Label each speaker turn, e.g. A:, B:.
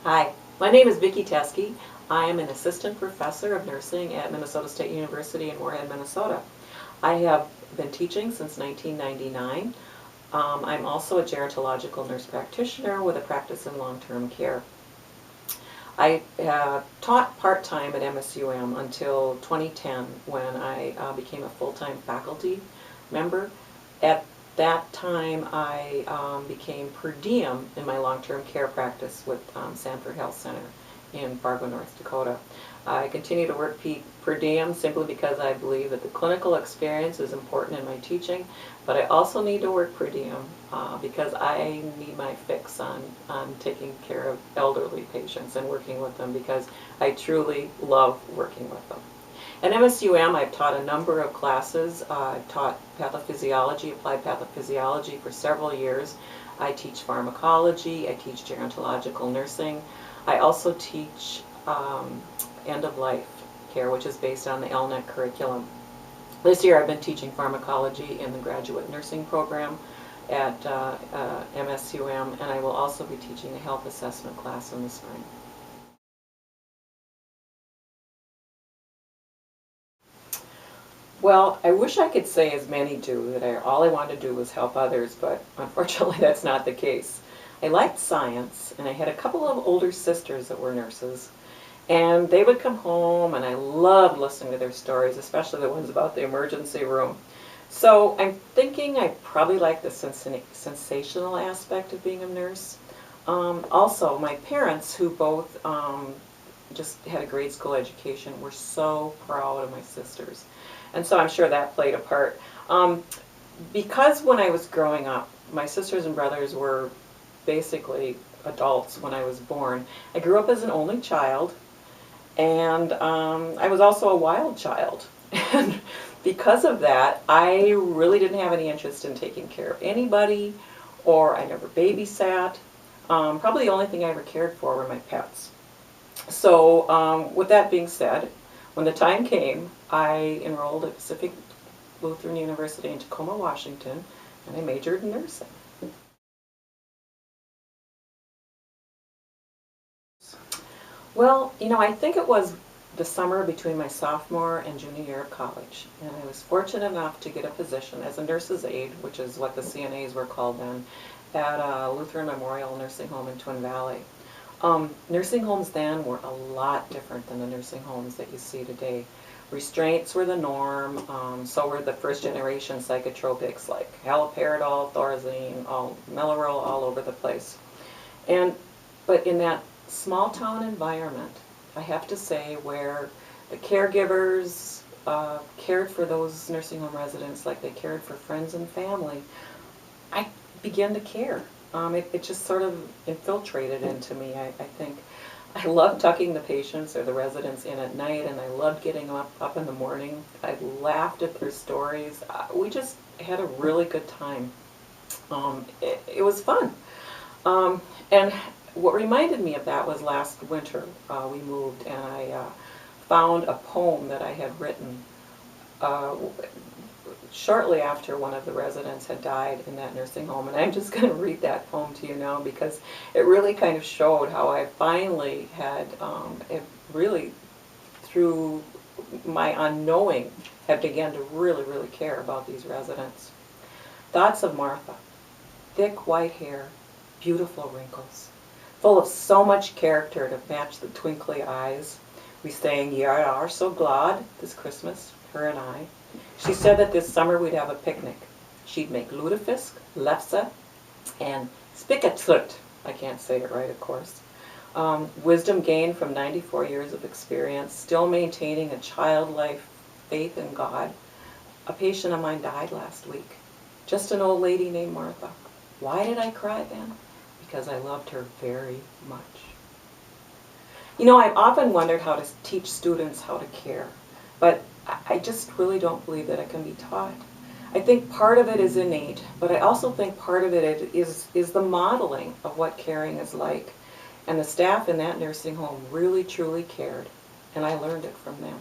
A: Hi, my name is Vicki Teske. I am an assistant professor of nursing at Minnesota State University in Moorhead, Minnesota. I have been teaching since 1999. I'm also a gerontological nurse practitioner with a practice in long-term care. I taught part-time at MSUM until 2010 when I became a full-time faculty member. At that time I became per diem in my long-term care practice with Sanford Health Center in Fargo, North Dakota. I continue to work per diem simply because I believe that the clinical experience is important in my teaching, but I also need to work per diem because I need my fix on taking care of elderly patients and working with them because I truly love working with them. At MSUM, I've taught a number of classes. I've taught pathophysiology, applied pathophysiology for several years. I teach pharmacology, I teach gerontological nursing. I also teach end-of-life care, which is based on the LNET curriculum. This year I've been teaching pharmacology in the graduate nursing program at MSUM, and I will also be teaching a health assessment class in the spring. Well, I wish I could say, as many do, that all I wanted to do was help others, but unfortunately that's not the case. I liked science, and I had a couple of older sisters that were nurses, and they would come home, and I loved listening to their stories, especially the ones about the emergency room. So I'm thinking I probably like the sensational aspect of being a nurse. Also, my parents, who both just had a grade school education, were so proud of my sisters. And so I'm sure that played a part. Because when I was growing up, my sisters and brothers were basically adults when I was born. I grew up as an only child, and I was also a wild child. And because of that, I really didn't have any interest in taking care of anybody, or I never babysat. Probably the only thing I ever cared for were my pets. So with that being said, when the time came, I enrolled at Pacific Lutheran University in Tacoma, Washington, and I majored in nursing. Well, I think it was the summer between my sophomore and junior year of college, and I was fortunate enough to get a position as a nurse's aide, which is what the CNAs were called then, at a Lutheran Memorial Nursing Home in Twin Valley. Nursing homes then were a lot different than the nursing homes that you see today. Restraints were the norm, so were the first generation psychotropics like haloperidol, thorazine, Mellaril, all over the place. But in that small town environment, I have to say, where the caregivers cared for those nursing home residents like they cared for friends and family, I began to care. It just sort of infiltrated into me, I think. I loved tucking the patients or the residents in at night, and I loved getting up in the morning. I laughed at their stories. We just had a really good time. It was fun. And what reminded me of that was last winter we moved, and I found a poem that I had written shortly after one of the residents had died in that nursing home. And I'm just going to read that poem to you now because it really kind of showed how I finally had, really through my unknowing, had begun to really, really care about these residents. Thoughts of Martha. Thick white hair, beautiful wrinkles, full of so much character to match the twinkly eyes. We sang "Ye are so glad" this Christmas, her and I. She said that this summer we'd have a picnic. She'd make lutefisk, lefse, and spekekjøtt. I can't say it right, of course. Wisdom gained from 94 years of experience, still maintaining a childlike faith in God. A patient of mine died last week. Just an old lady named Martha. Why did I cry then? Because I loved her very much. I've often wondered how to teach students how to care, but I just really don't believe that it can be taught. I think part of it is innate, but I also think part of it is the modeling of what caring is like. And the staff in that nursing home really, truly cared, and I learned it from them.